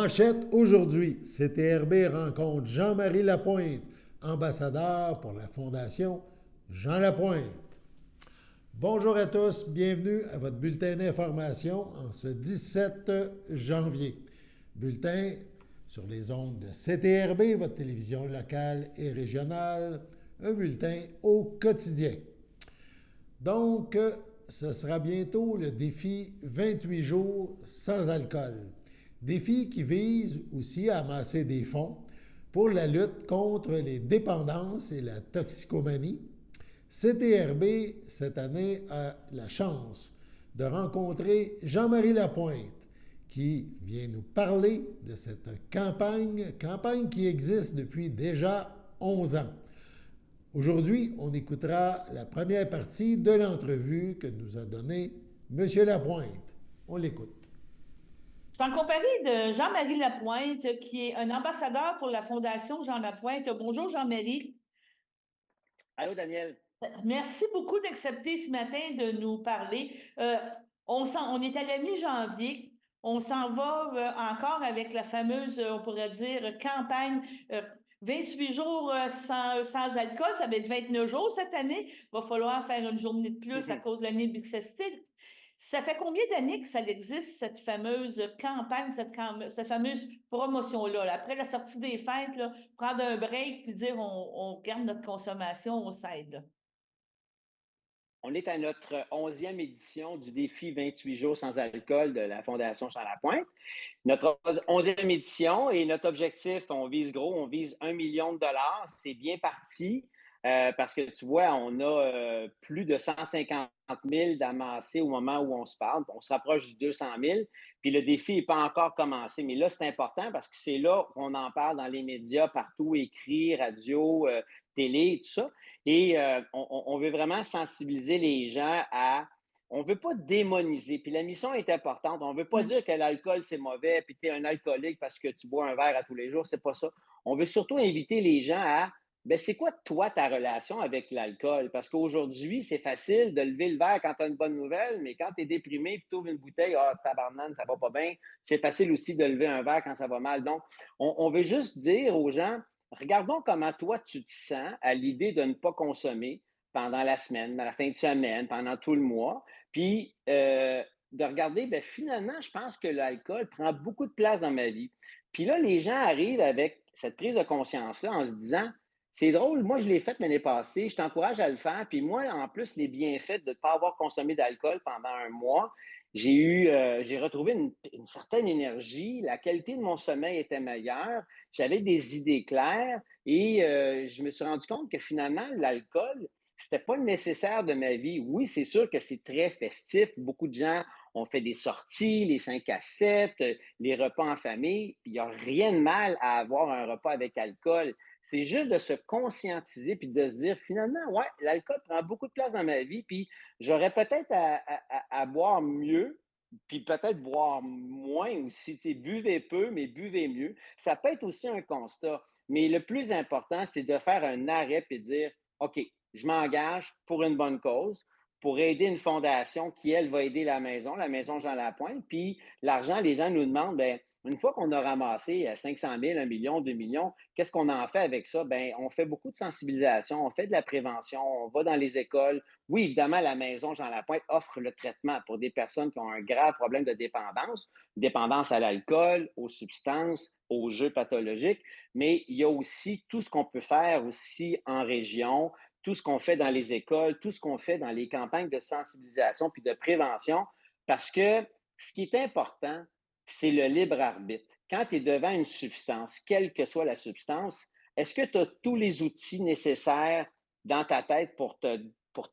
manchette aujourd'hui, CTRB rencontre Jean-Marie Lapointe, ambassadeur pour la Fondation Jean Lapointe. Bonjour à tous, bienvenue à votre bulletin d'information en ce 17 janvier. Bulletin sur les ondes de CTRB, votre télévision locale et régionale, un bulletin au quotidien. Donc, ce sera bientôt le défi 28 jours sans alcool. Défi qui vise aussi à amasser des fonds pour la lutte contre les dépendances et la toxicomanie. CTRB, cette année, a la chance de rencontrer Jean-Marie Lapointe, qui vient nous parler de cette campagne qui existe depuis déjà 11 ans. Aujourd'hui, on écoutera la première partie de l'entrevue que nous a donnée M. Lapointe. On l'écoute. Je suis en compagnie de Jean-Marie Lapointe, qui est un ambassadeur pour la Fondation Jean Lapointe. Bonjour, Jean-Marie. Allô, Daniel. Merci beaucoup d'accepter ce matin de nous parler. On est à la mi-janvier. On s'en va encore avec la fameuse, on pourrait dire, campagne 28 jours sans alcool. Ça va être 29 jours cette année. Il va falloir faire une journée de plus à cause de l'année de bissextile. Ça fait combien d'années que ça existe, cette fameuse campagne, cette fameuse promotion-là? Là? Après la sortie des fêtes, là, prendre un break puis dire on garde notre consommation, on s'aide. On est à notre 11e édition du défi 28 jours sans alcool de la Fondation Jean Lapointe. Notre 11e édition et notre objectif, on vise gros, on vise 1 million de dollars. C'est bien parti parce que tu vois, on a plus de 150 000 d'amassés au moment où on se parle. On se rapproche du 200 000. Puis le défi n'est pas encore commencé. Mais là, c'est important parce que c'est là qu'on en parle dans les médias, partout, écrit, radio, télé, tout ça. Et on veut vraiment sensibiliser les gens à... On ne veut pas démoniser. Puis la mission est importante. On ne veut pas dire que l'alcool, c'est mauvais, puis tu es un alcoolique parce que tu bois un verre à tous les jours. C'est pas ça. On veut surtout inviter les gens à... Bien, c'est quoi, toi, ta relation avec l'alcool? Parce qu'aujourd'hui, c'est facile de lever le verre quand tu as une bonne nouvelle, mais quand tu es déprimé et tu ouvres une bouteille, ah, tabarnane, ça va pas bien. C'est facile aussi de lever un verre quand ça va mal. Donc, on veut juste dire aux gens, regardons comment toi, tu te sens à l'idée de ne pas consommer pendant la semaine, à la fin de semaine, pendant tout le mois. Puis, de regarder, bien, finalement, je pense que l'alcool prend beaucoup de place dans ma vie. Puis là, les gens arrivent avec cette prise de conscience-là en se disant, c'est drôle, moi, je l'ai fait l'année passée, je t'encourage à le faire. Puis moi, en plus, les bienfaits de ne pas avoir consommé d'alcool pendant un mois, j'ai retrouvé une certaine énergie, la qualité de mon sommeil était meilleure, j'avais des idées claires et je me suis rendu compte que finalement, l'alcool, c'était pas le nécessaire de ma vie. Oui, c'est sûr que c'est très festif. Beaucoup de gens ont fait des sorties, les 5 à 7, les repas en famille. Il n'y a rien de mal à avoir un repas avec alcool. C'est juste de se conscientiser puis de se dire finalement, ouais, l'alcool prend beaucoup de place dans ma vie, puis j'aurais peut-être à boire mieux, puis peut-être boire moins aussi. Tu sais, buvez peu, mais buvez mieux. Ça peut être aussi un constat. Mais le plus important, c'est de faire un arrêt et de dire OK, je m'engage pour une bonne cause, pour aider une fondation qui, elle, va aider la maison Jean Lapointe. Puis l'argent, les gens nous demandent, bien, une fois qu'on a ramassé 500 000, 1 million, 2 millions, qu'est-ce qu'on en fait avec ça? Bien, on fait beaucoup de sensibilisation, on fait de la prévention, on va dans les écoles. Oui, évidemment, la maison Jean Lapointe offre le traitement pour des personnes qui ont un grave problème de dépendance à l'alcool, aux substances, aux jeux pathologiques, mais il y a aussi tout ce qu'on peut faire aussi en région, tout ce qu'on fait dans les écoles, tout ce qu'on fait dans les campagnes de sensibilisation puis de prévention, parce que ce qui est important, c'est le libre arbitre. Quand tu es devant une substance, quelle que soit la substance, est-ce que tu as tous les outils nécessaires dans ta tête pour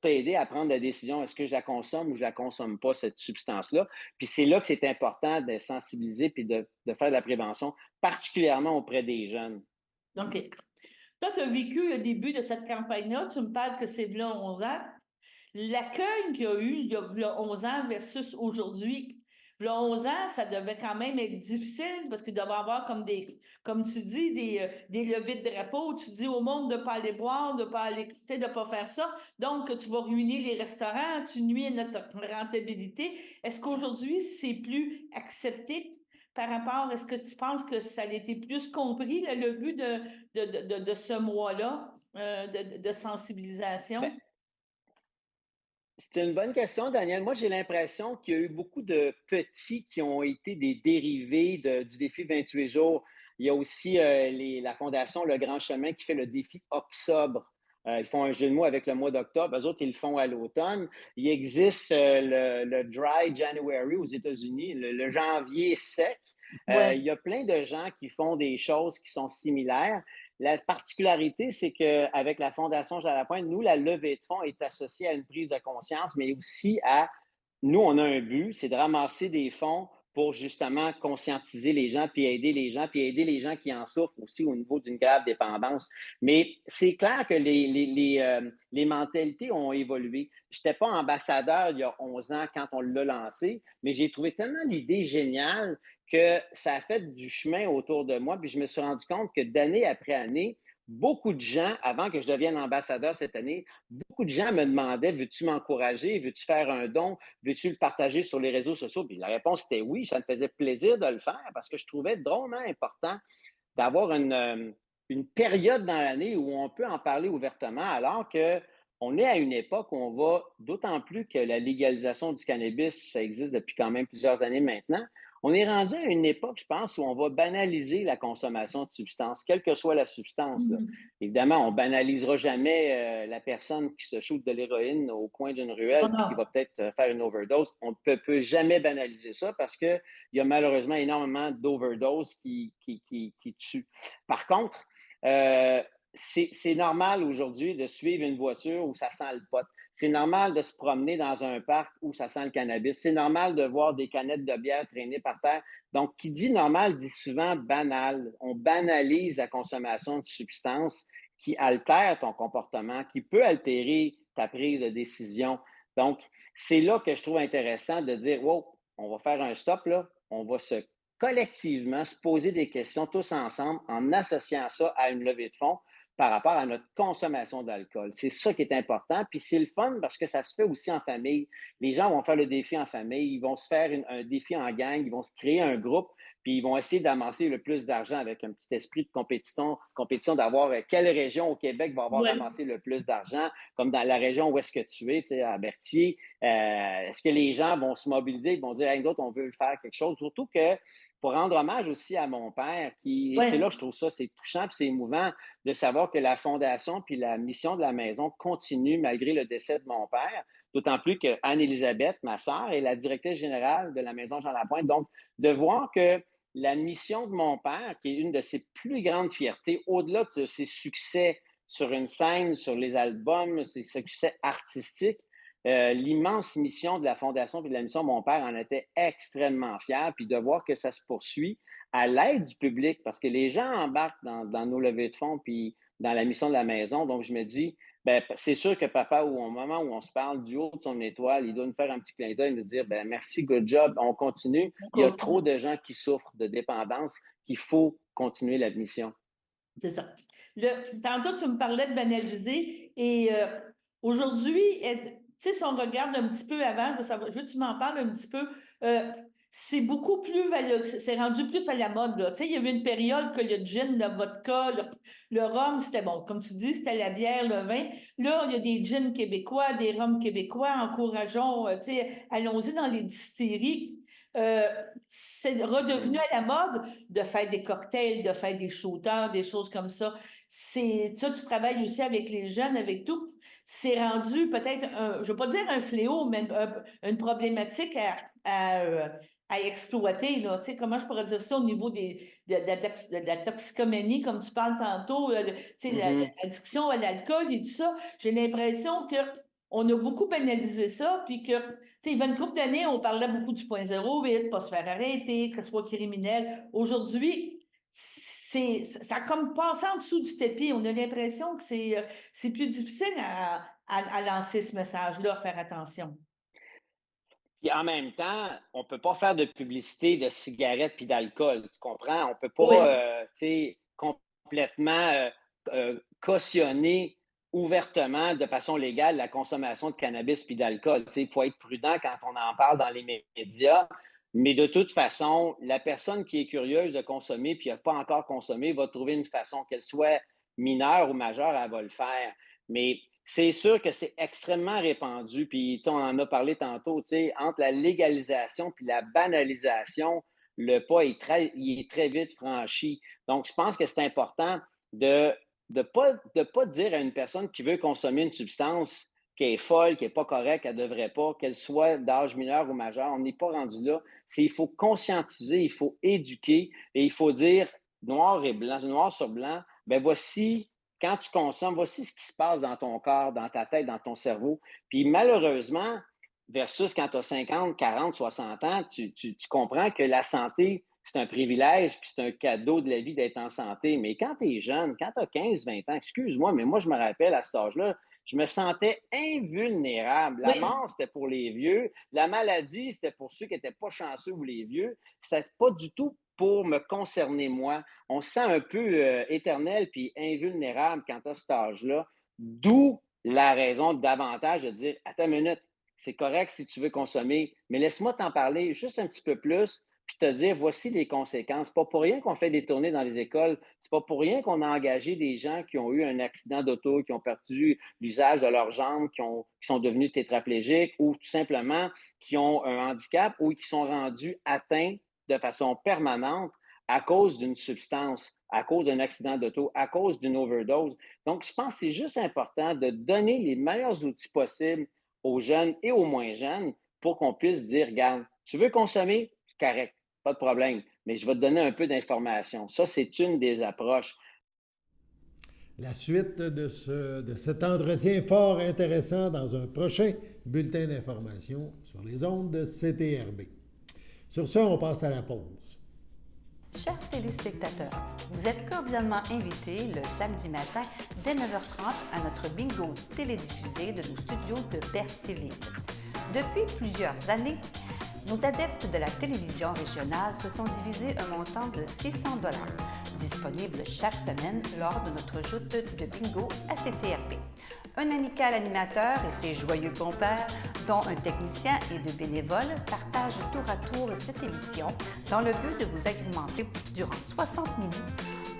t'aider à prendre la décision, est-ce que je la consomme ou je ne la consomme pas, cette substance-là? Puis c'est là que c'est important de sensibiliser puis de faire de la prévention, particulièrement auprès des jeunes. Donc, toi, tu as vécu le début de cette campagne-là. Tu me parles que c'est là 11 ans. L'accueil qu'il y a eu il y a 11 ans versus aujourd'hui, il y a 11 ans, ça devait quand même être difficile parce qu'il devait y avoir comme tu dis, des levées de drapeau. Tu dis au monde de ne pas aller boire, de ne pas aller, de ne pas faire ça. Donc, tu vas ruiner les restaurants, tu nuis à notre rentabilité. Est-ce qu'aujourd'hui, c'est plus accepté? par rapport, est-ce que tu penses que ça a été plus compris, le but de ce mois-là, de Ben, sensibilisation? c'est une bonne question, Daniel. Moi, j'ai l'impression qu'il y a eu beaucoup de petits qui ont été des dérivés du défi 28 jours. Il y a aussi la Fondation Le Grand Chemin qui fait le défi Octobre. Ils font un jeu de mots avec le mois d'octobre. Eux autres, ils le font à l'automne. Il existe le Dry January aux États-Unis, le janvier sec. Oui. Il y a plein de gens qui font des choses qui sont similaires. La particularité, c'est qu'avec la Fondation Jean Lapointe, nous, la levée de fonds est associée à une prise de conscience, mais aussi nous, on a un but, c'est de ramasser des fonds pour justement conscientiser les gens, puis aider les gens qui en souffrent aussi au niveau d'une grave dépendance. Mais c'est clair que les mentalités ont évolué. Je n'étais pas ambassadeur il y a 11 ans quand on l'a lancé, mais j'ai trouvé tellement l'idée géniale que ça a fait du chemin autour de moi. Puis je me suis rendu compte que d'année après année, beaucoup de gens, avant que je devienne ambassadeur cette année, beaucoup de gens me demandaient: veux-tu m'encourager? Veux-tu faire un don? Veux-tu le partager sur les réseaux sociaux? Puis la réponse était oui. Ça me faisait plaisir de le faire parce que je trouvais drôlement important d'avoir une période dans l'année où on peut en parler ouvertement, alors que on est à une époque où on va, d'autant plus que la légalisation du cannabis, ça existe depuis quand même plusieurs années maintenant, on est rendu à une époque, je pense, où on va banaliser la consommation de substances, quelle que soit la substance, là. Mhm. Évidemment, on banalisera jamais la personne qui se shoot de l'héroïne au coin d'une Non, ruelle puis non. qui va peut-être faire une overdose. On ne peut jamais banaliser ça parce qu'il y a malheureusement énormément d'overdoses qui tuent. Par contre, c'est normal aujourd'hui de suivre une voiture où ça sent le pot. C'est normal de se promener dans un parc où ça sent le cannabis. C'est normal de voir des canettes de bière traîner par terre. Donc, qui dit normal dit souvent banal. On banalise la consommation de substances qui altèrent ton comportement, qui peut altérer ta prise de décision. Donc, c'est là que je trouve intéressant de dire, wow, on va faire un stop là, on va se collectivement se poser des questions tous ensemble en associant ça à une levée de fonds par rapport à notre consommation d'alcool. C'est ça qui est important. Puis c'est le fun parce que ça se fait aussi en famille. Les gens vont faire le défi en famille, ils vont se faire un défi en gang, ils vont se créer un groupe, puis ils vont essayer d'amasser le plus d'argent avec un petit esprit de compétition d'avoir quelle région au Québec va avoir Oui. ramassé le plus d'argent, comme dans la région où est-ce que tu es, tu sais, à Berthier. Est-ce que les gens vont se mobiliser, ils vont dire, hey, d'autres, on veut faire quelque chose, surtout que pour rendre hommage aussi à mon père, et c'est là Oui. que je trouve ça, c'est touchant puis c'est émouvant de savoir que la fondation puis la mission de la maison continue malgré le décès de mon père, d'autant plus que Anne-Élisabeth, ma sœur, est la directrice générale de la maison Jean Lapointe. Donc, de voir que la mission de mon père, qui est une de ses plus grandes fiertés, au-delà de ses succès sur une scène, sur les albums, ses succès artistiques, l'immense mission de la Fondation puis de la mission de mon père en était extrêmement fier. Puis de voir que ça se poursuit à l'aide du public, parce que les gens embarquent dans nos levées de fonds puis dans la mission de la maison. Donc, je me dis, ben, c'est sûr que papa, au moment où on se parle du haut de son étoile, il doit nous faire un petit clin d'œil, nous dire, ben, merci, good job, on continue. On Il y a trop continue. de gens qui souffrent de dépendance qu'il faut continuer la mission. C'est ça. Tantôt, tu me parlais de banaliser et aujourd'hui, tu sais, si on regarde un petit peu avant, je veux que tu m'en parles un petit peu. euh, c'est beaucoup plus c'est rendu plus à la mode, là. Tu sais, il y avait une période que le gin, le vodka, le rhum, c'était bon. Comme tu dis, c'était la bière, le vin. Là, il y a des gins québécois, des rhums québécois. Encourageons, tu sais, allons-y dans les distilleries. Euh, c'est redevenu Mhm. à la mode de faire des cocktails, de faire des shooters, des choses comme ça. C'est ça, tu travailles aussi avec les jeunes, avec tout. C'est rendu peut-être, je ne veux pas dire un fléau, mais une problématique à exploiter. Là. Tu sais, comment je pourrais dire ça au niveau de la toxicomanie, comme tu parles tantôt, tu sais, Mhm. l'addiction à l'alcool et tout ça. J'ai l'impression que on a beaucoup banalisé ça, puis que, tu sais, il y a une couple d'années, on parlait beaucoup du point zéro, vite, pas se faire arrêter, que ce soit criminel. Aujourd'hui, ça a comme passé en dessous du tapis. On a l'impression que c'est plus difficile à lancer ce message-là, à faire attention. Puis en même temps, on ne peut pas faire de publicité de cigarettes puis d'alcool, tu comprends? On ne peut Oui, pas, tu sais, complètement cautionner ouvertement, de façon légale, la consommation de cannabis puis d'alcool. Tu sais, il faut être prudent quand on en parle dans les médias. Mais de toute façon, la personne qui est curieuse de consommer puis qui n'a pas encore consommé va trouver une façon, qu'elle soit mineure ou majeure, elle va le faire. Mais c'est sûr que c'est extrêmement répandu. Puis, tu sais, on en a parlé tantôt, tu sais, entre la légalisation puis la banalisation, le pas il est très vite franchi. Donc, je pense que c'est important de de pas dire à une personne qui veut consommer une substance qui est folle, qui n'est pas correcte, qu'elle ne devrait pas, qu'elle soit d'âge mineur ou majeur. On n'est pas rendu là. Il faut conscientiser, il faut éduquer et il faut dire noir et blanc, noir sur blanc, ben voici, quand tu consommes, voici ce qui se passe dans ton corps, dans ta tête, dans ton cerveau. Puis malheureusement, versus quand tu as 50, 40, 60 ans, tu comprends que la santé, c'est un privilège, puis c'est un cadeau de la vie d'être en santé. Mais quand tu es jeune, quand tu as 15, 20 ans, excuse-moi, mais moi, je me rappelle à cet âge-là, je me sentais invulnérable. La Oui, mort, c'était pour les vieux. La maladie, c'était pour ceux qui n'étaient pas chanceux ou les vieux. C'était pas du tout pour me concerner moi. On se sent un peu éternel puis invulnérable quand tu as cet âge-là. D'où la raison davantage de dire, attends une minute, c'est correct si tu veux consommer, mais laisse-moi t'en parler juste un petit peu plus, puis te dire, voici les conséquences. C'est pas pour rien qu'on fait des tournées dans les écoles. C'est pas pour rien qu'on a engagé des gens qui ont eu un accident d'auto, qui ont perdu l'usage de leurs jambes, qui sont devenus tétraplégiques ou tout simplement qui ont un handicap ou qui sont rendus atteints de façon permanente à cause d'une substance, à cause d'un accident d'auto, à cause d'une overdose. Donc, je pense que c'est juste important de donner les meilleurs outils possibles aux jeunes et aux moins jeunes pour qu'on puisse dire, regarde, tu veux consommer, c'est correct, pas de problème, mais je vais te donner un peu d'informations. Ça, c'est une des approches. La suite de cet entretien fort intéressant dans un prochain bulletin d'information sur les ondes de CTRB. Sur ce, on passe à la pause. Chers téléspectateurs, vous êtes cordialement invités le samedi matin dès 9h30 à notre bingo télédiffusé de nos studios de Berthierville. Depuis plusieurs années, nos adeptes de la télévision régionale se sont divisés un montant de 600 $, disponible chaque semaine lors de notre joute de bingo à CTRP. Un amical animateur et ses joyeux compères, dont un technicien et deux bénévoles, partagent tour à tour cette émission dans le but de vous agrémenter durant 60 minutes.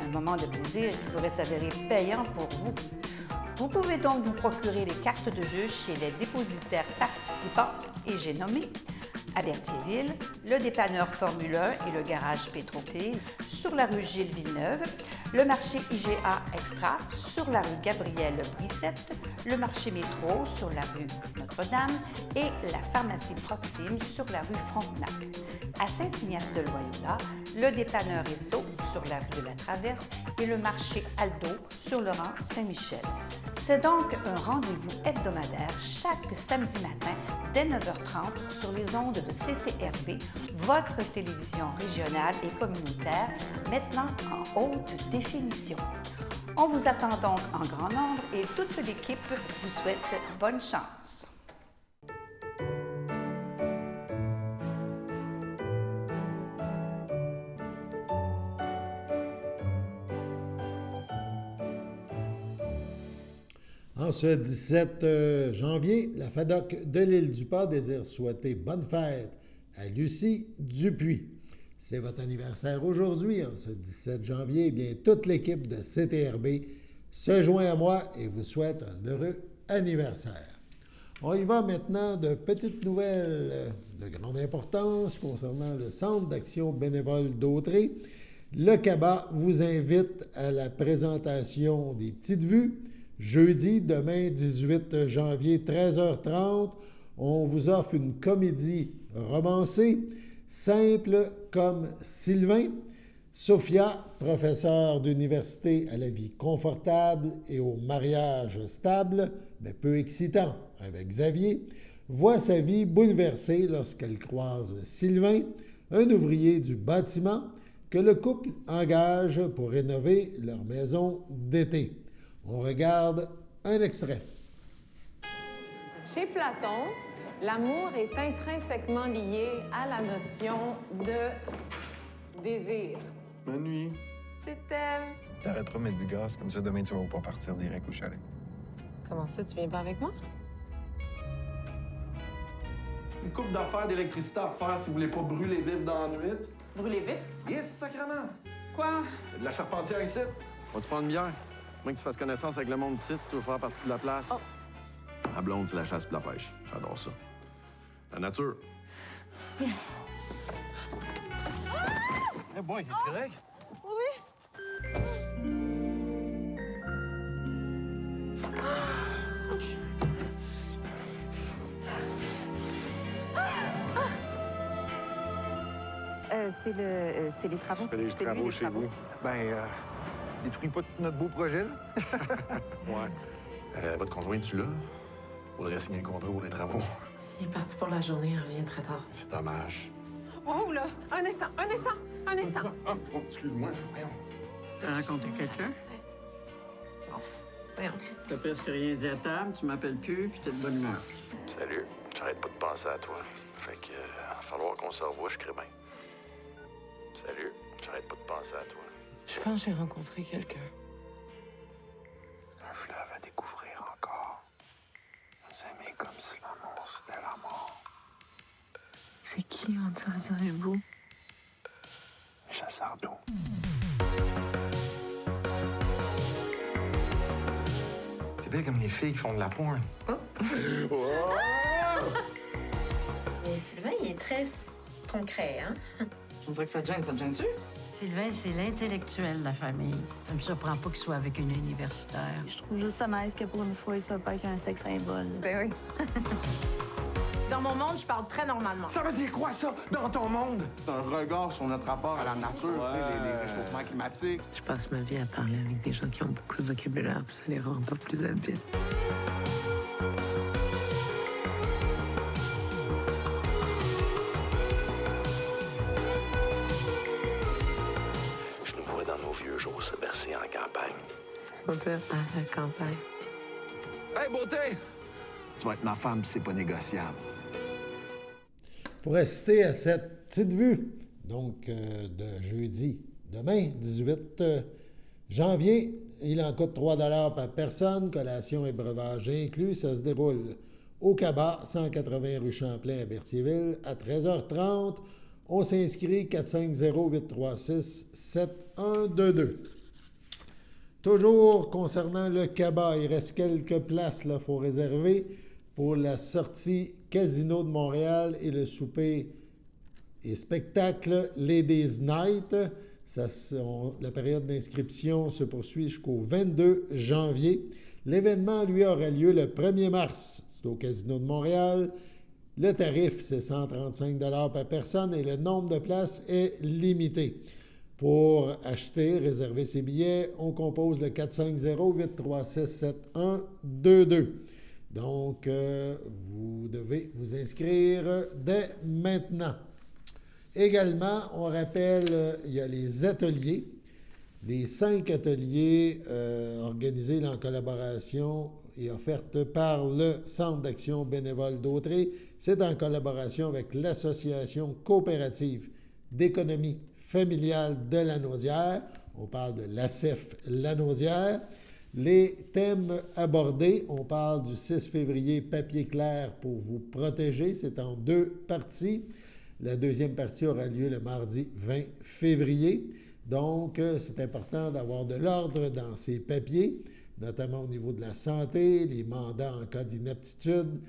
Un moment de plaisir qui pourrait s'avérer payant pour vous. Vous pouvez donc vous procurer les cartes de jeu chez les dépositaires participants et j'ai nommé à Berthierville, le dépanneur Formule 1 et le garage Pétroté sur la rue Gilles Villeneuve, le marché IGA Extra sur la rue Gabrielle Brissette, le marché Métro sur la rue Notre-Dame et la pharmacie Proxime sur la rue Frontenac. À Saint-Ignace-de-Loyola, le dépanneur Esso sur la rue de la Traverse et le marché Aldo sur le rang Saint-Michel. C'est donc un rendez-vous hebdomadaire chaque samedi matin dès 9h30 sur les ondes de CTRB, votre télévision régionale et communautaire, maintenant en haute définition. On vous attend donc en grand nombre et toute l'équipe vous souhaite bonne chance. En ce 17 janvier, la FADOC de l'Île-du-Pas désire souhaiter bonne fête à Lucie Dupuis. C'est votre anniversaire aujourd'hui, en ce 17 janvier. Eh bien, toute l'équipe de CTRB se joint à moi et vous souhaite un heureux anniversaire. On y va maintenant de petites nouvelles de grande importance concernant le Centre d'action bénévole d'Autrey. Le CABA vous invite à la présentation des Petites Vues. Jeudi, demain, 18 janvier, 13h30, on vous offre une comédie romancée, simple comme Sylvain. Sophia, professeure d'université à la vie confortable et au mariage stable, mais peu excitant avec Xavier, voit sa vie bouleversée lorsqu'elle croise Sylvain, un ouvrier du bâtiment que le couple engage pour rénover leur maison d'été. On regarde un extrait. Chez Platon, l'amour est intrinsèquement lié à la notion de désir. Bonne nuit. Je t'aime. T'arrêteras de mettre du gaz, comme ça demain tu vas pas partir direct au chalet. Comment ça, tu viens pas avec moi? une coupe d'affaires d'électricité à refaire si vous voulez pas brûler vif dans la nuit. Brûler vif? Yes, sacrément! Quoi? Il y a de la charpentière ici. Vas-tu prendre une bière? Moins que tu fasses connaissance avec le monde d'ici, si tu veux faire partie de la place. Oh. La blonde, c'est la chasse et la pêche. J'adore ça. La nature. Eh boy, es-tu correct? C'est les travaux. Fais les C'est lui, travaux les chez vous. Détruis pas tout notre beau projet, là. Ouais. Votre conjoint, tu là? Faudrait signer le contrat pour les travaux. Il est parti pour la journée, il revient très tard. C'est dommage. Oh là! Un instant! Excuse-moi. Voyons. T'as rencontré quelqu'un? Voyons. T'as presque rien dit à table, tu m'appelles plus, puis t'es de bonne humeur. Salut. J'arrête pas de penser à toi. Fait que, va falloir qu'on se revoie, je crée bien. Salut. J'arrête pas de penser à toi. Je pense que j'ai rencontré quelqu'un. Un fleuve à découvrir encore. Nous aimer comme si l'amour, c'était la mort. C'est qui, on dirait vous? Chasseur d'eau. T'es bien comme les filles qui font de la porn. Mais Sylvain, il est très concret, hein? Je dirais que ça te gêne-tu? Sylvain, c'est l'intellectuel de la famille. Ça me surprend pas qu'il soit avec une universitaire. Je trouve juste ça nice que pour une fois, il soit pas avec un sexe symbole. Ben oui. Dans mon monde, je parle très normalement. Ça veut dire quoi, ça, dans ton monde? C'est un regard sur notre rapport à la nature, tu sais, les réchauffements climatiques. Je passe ma vie à parler avec des gens qui ont beaucoup de vocabulaire, puis ça les rend pas plus habiles. Je nous vois dans nos vieux jours se bercer en campagne. On dirait à la campagne. Hey, beauté! Tu vas être ma femme, c'est pas négociable. Pour assister à cette petite vue, donc de jeudi, demain, 18 janvier, il en coûte 3 $ par personne, collation et breuvage inclus. Ça se déroule au Cabas, 180 rue Champlain à Berthierville, à 13h30. On s'inscrit 450-836-7122. Toujours concernant le Cabas, il reste quelques places, il faut réserver pour la sortie Casino de Montréal et le souper et spectacle Ladies Night. La période d'inscription se poursuit jusqu'au 22 janvier. L'événement, lui, aura lieu le 1er mars. C'est au Casino de Montréal. Le tarif, c'est 135 $ par personne et le nombre de places est limité. Pour acheter, réserver ses billets, on compose le 450-836-7122. Donc, vous devez vous inscrire dès maintenant. Également, on rappelle, il y a les ateliers, les 5 ateliers organisés en collaboration et offertes par le Centre d'action bénévole d'Autrey. C'est en collaboration avec l'Association coopérative d'économie familiale de Lanaudière. On parle de l'ACEF Lanaudière. Les thèmes abordés, on parle du 6 février, papier clair pour vous protéger. C'est en 2 parties. La deuxième partie aura lieu le mardi 20 février. Donc, c'est important d'avoir de l'ordre dans ces papiers, notamment au niveau de la santé, les mandats en cas d'inaptitude,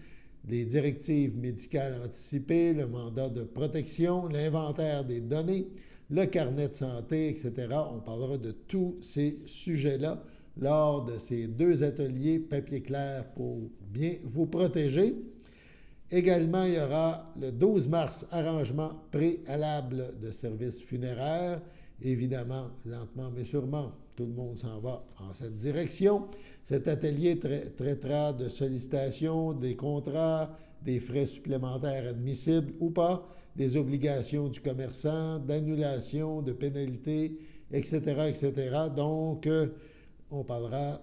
les directives médicales anticipées, le mandat de protection, l'inventaire des données, le carnet de santé, etc. On parlera de tous ces sujets-là lors de ces 2 ateliers papier clair pour bien vous protéger. Également, il y aura le 12 mars, arrangement préalable de services funéraires. Évidemment, lentement mais sûrement, tout le monde s'en va en cette direction. Cet atelier traitera de sollicitation, des contrats, des frais supplémentaires admissibles ou pas, des obligations du commerçant, d'annulation, de pénalités, etc., etc. Donc, on parlera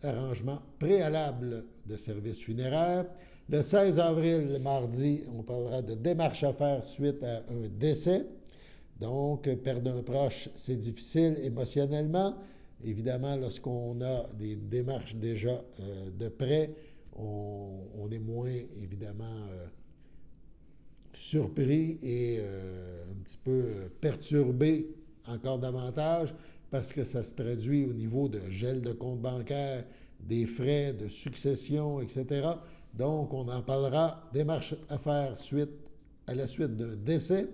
d'arrangement préalable de services funéraires. Le 16 avril, le mardi, on parlera de démarches à faire suite à un décès. Donc, perdre un proche, c'est difficile émotionnellement. Évidemment, lorsqu'on a des démarches déjà de près, on est moins, évidemment, surpris et un petit peu perturbé encore davantage parce que ça se traduit au niveau de gel de compte bancaire, des frais de succession, etc. Donc, on en parlera, démarche à faire à la suite d'un décès.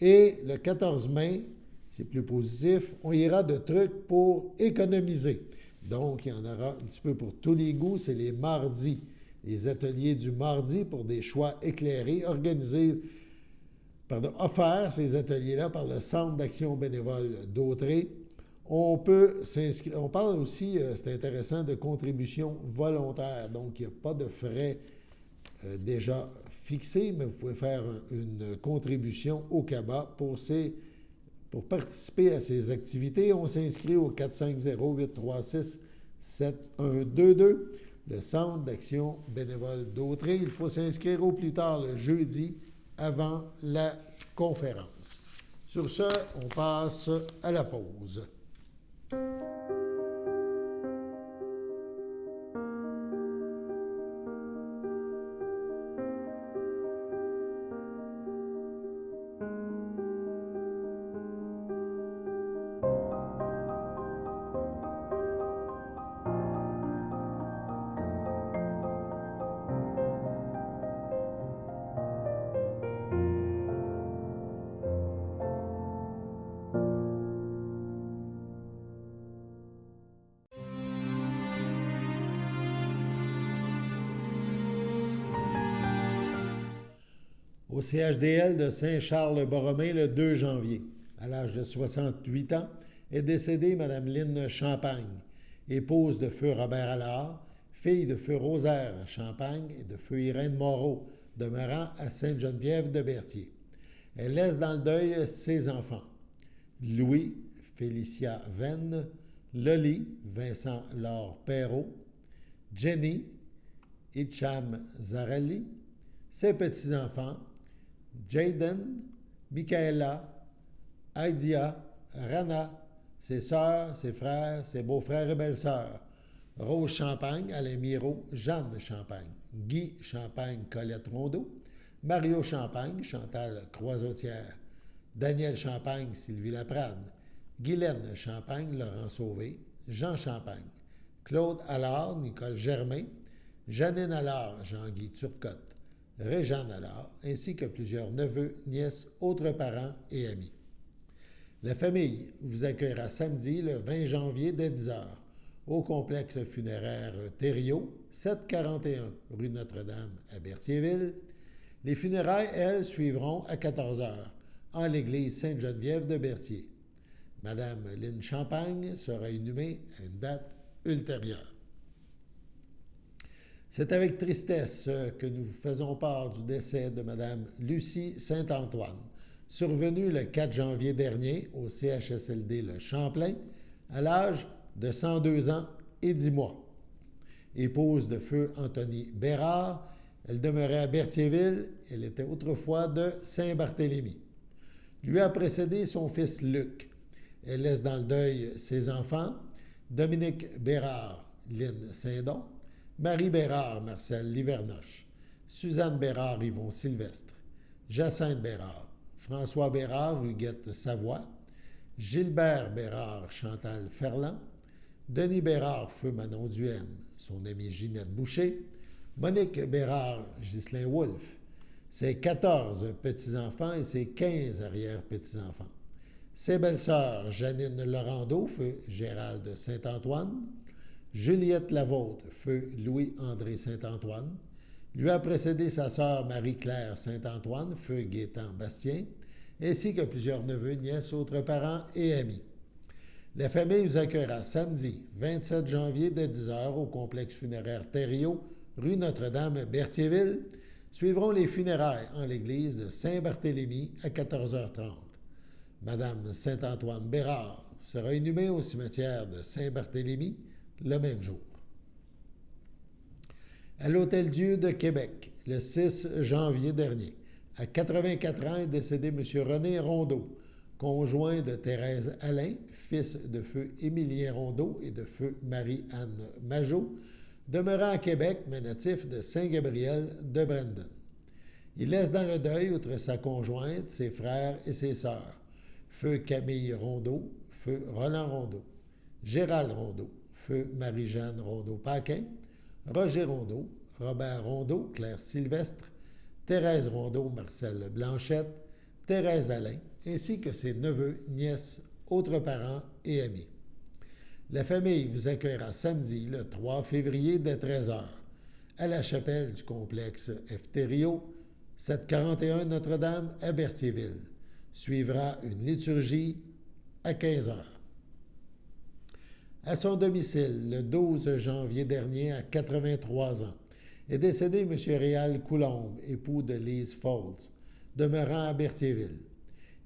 Et le 14 mai, c'est plus positif, on ira de trucs pour économiser. Donc, il y en aura un petit peu pour tous les goûts, c'est les mardis, les ateliers du mardi pour des choix éclairés, offerts ces ateliers-là par le Centre d'action bénévole d'Autrey. On peut s'inscrire, on parle aussi, c'est intéressant, de contributions volontaires. Donc, il n'y a pas de frais déjà fixés, mais vous pouvez faire une contribution au CABA pour participer à ces activités. On s'inscrit au 450-836-7122, le Centre d'action bénévole d'Autrey. Il faut s'inscrire au plus tard le jeudi avant la conférence. Sur ce, on passe à la pause. Au CHDL de Saint-Charles-Borromée le 2 janvier. À l'âge de 68 ans, est décédée Mme Lynne Champagne, épouse de feu Robert Allard, fille de feu Rosaire Champagne et de feu Irène Moreau, demeurant à Sainte-Geneviève-de-Berthier. Elle laisse dans le deuil ses enfants, Louis Félicia Venn, Loli Vincent Laure Perrault, Jenny Hicham Zarelli, ses petits-enfants, Jaden, Michaela, Aidia, Rana, ses sœurs, ses frères, ses beaux-frères et belles-sœurs, Rose Champagne, Alain Miro, Jeanne Champagne, Guy Champagne, Colette Rondeau, Mario Champagne, Chantal Croisotière, Daniel Champagne, Sylvie Laprade, Guylaine Champagne, Laurent Sauvé, Jean Champagne, Claude Allard, Nicole Germain, Janine Allard, Jean-Guy Turcotte, Réjeanne Allard, ainsi que plusieurs neveux, nièces, autres parents et amis. La famille vous accueillera samedi, le 20 janvier, dès 10h, au complexe funéraire Thériault, 741 rue Notre-Dame à Berthierville. Les funérailles, elles, suivront à 14h, en l'église Sainte-Geneviève de Berthier. Madame Lynne Champagne sera inhumée à une date ultérieure. C'est avec tristesse que nous vous faisons part du décès de Mme Lucie Saint-Antoine, survenue le 4 janvier dernier au CHSLD Le Champlain, à l'âge de 102 ans et 10 mois. Épouse de feu Anthony Bérard, elle demeurait à Berthierville, elle était autrefois de Saint-Barthélemy. Lui a précédé son fils Luc. Elle laisse dans le deuil ses enfants, Dominique Bérard, Lynne Saint-Don, Marie Bérard, Marcel Livernoche, Suzanne Bérard, Yvon Sylvestre, Jacinthe Bérard, François Bérard, Huguette Savoie, Gilbert Bérard, Chantal Ferland, Denis Bérard, feu Manon Duhem, son amie Ginette Boucher, Monique Bérard, Ghislain Wolfe, ses 14 petits-enfants et ses 15 arrière-petits-enfants. Ses belles-sœurs, Janine Laurando, feu Gérald Saint-Antoine, Juliette Lavôtre, feu Louis-André Saint-Antoine, lui a précédé sa sœur Marie-Claire Saint-Antoine, feu Gaétan Bastien, ainsi que plusieurs neveux, nièces, autres parents et amis. La famille vous accueillera samedi, 27 janvier, dès 10h, au complexe funéraire Thériault, rue Notre-Dame, Berthierville. Suivront les funérailles en l'église de Saint-Barthélemy à 14h30. Madame Saint-Antoine Bérard sera inhumée au cimetière de Saint-Barthélemy le même jour. À l'Hôtel-Dieu de Québec, le 6 janvier dernier, à 84 ans est décédé M. René Rondeau, conjoint de Thérèse Alain, fils de feu Émilien Rondeau et de feu Marie-Anne Majot, demeurant à Québec, mais natif de Saint-Gabriel de Brandon. Il laisse dans le deuil, outre sa conjointe, ses frères et ses sœurs. Feu Camille Rondeau, feu Roland Rondeau, Gérald Rondeau, feu Marie-Jeanne Rondeau-Paquin, Roger Rondeau, Robert Rondeau, Claire Sylvestre, Thérèse Rondeau, Marcel Blanchette, Thérèse Alain, ainsi que ses neveux, nièces, autres parents et amis. La famille vous accueillera samedi, le 3 février, dès 13h, à la chapelle du complexe Efterio, 741 Notre-Dame, à Berthierville. Suivra une liturgie à 15h. À son domicile, le 12 janvier dernier, à 83 ans, est décédé M. Réal Coulombe, époux de Lise Foltz, demeurant à Berthierville.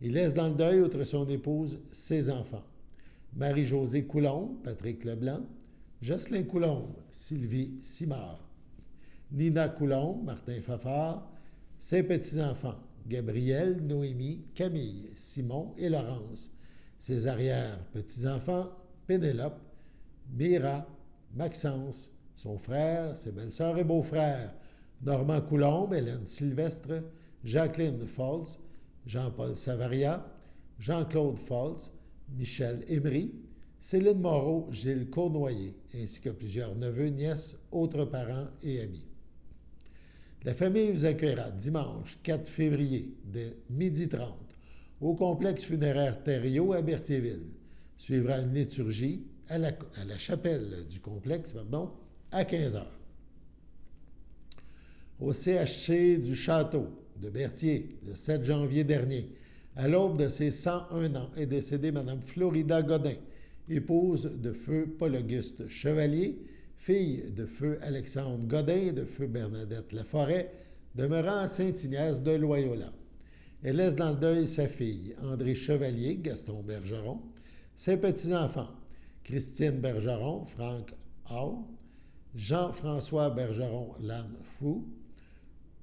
Il laisse dans le deuil, outre son épouse, ses enfants. Marie-Josée Coulombe, Patrick Leblanc, Jocelyn Coulombe, Sylvie Simard, Nina Coulombe, Martin Fafard, ses petits-enfants, Gabriel, Noémie, Camille, Simon et Laurence, ses arrière-petits-enfants, Pénélope, Mira, Maxence, son frère, ses belles-sœurs et beaux-frères, Normand Coulombe, Hélène Sylvestre, Jacqueline Foltz, Jean-Paul Savaria, Jean-Claude Foltz, Michel Emery, Céline Moreau, Gilles Cournoyer, ainsi que plusieurs neveux, nièces, autres parents et amis. La famille vous accueillera dimanche 4 février dès 12h30 au complexe funéraire Thériault à Berthierville. Suivra une liturgie à la chapelle du complexe, à 15h. Au CHC du Château de Berthier, le 7 janvier dernier, à l'aube de ses 101 ans, est décédée Mme Florida Godin, épouse de feu Paul-Auguste Chevalier, fille de feu Alexandre Godin et de feu Bernadette Laforêt, demeurant à Saint-Ignace de Loyola. Elle laisse dans le deuil sa fille, André Chevalier, Gaston Bergeron, ses petits-enfants, Christine Bergeron, Franck Hall, Jean-François Bergeron, Lanne Fou,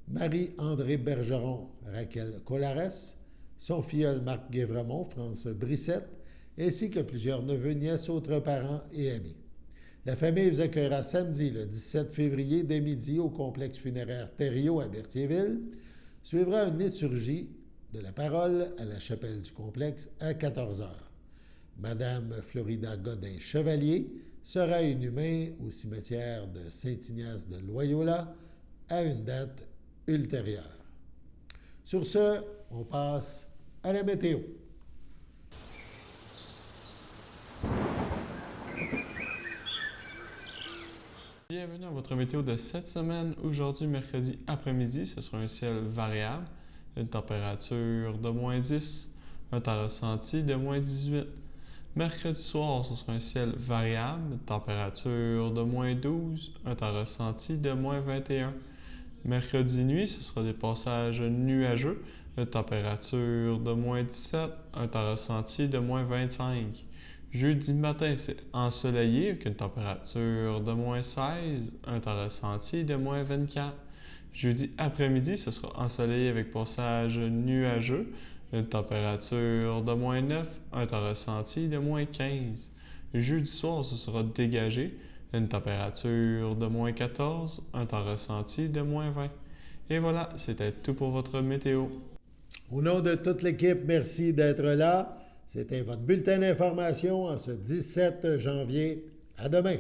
Marie-André Bergeron, Raquel Collares, son filleul Marc Guévremont, France Brissette, ainsi que plusieurs neveux, nièces, autres parents et amis. La famille vous accueillera samedi, le 17 février, dès midi, au complexe funéraire Thériault à Berthierville. Suivra une liturgie de la parole à la chapelle du complexe à 14h. Madame Florida Godin-Chevalier sera inhumée au cimetière de Saint-Ignace de Loyola à une date ultérieure. Sur ce, on passe à la météo. Bienvenue à votre météo de cette semaine. Aujourd'hui, mercredi après-midi, ce sera un ciel variable, une température de moins 10, un temps ressenti de moins 18. Mercredi soir, ce sera un ciel variable, une température de moins 12, un temps ressenti de moins 21. Mercredi nuit, ce sera des passages nuageux, une température de moins 17, un temps ressenti de moins 25. Jeudi matin, c'est ensoleillé avec une température de moins 16, un temps ressenti de moins 24. Jeudi après-midi, ce sera ensoleillé avec passage nuageux, une température de moins 9, un temps ressenti de moins 15. Jeudi soir, ce sera dégagé, une température de moins 14, un temps ressenti de moins 20. Et voilà, c'était tout pour votre météo. Au nom de toute l'équipe, merci d'être là. C'était votre bulletin d'information en ce 17 janvier. À demain.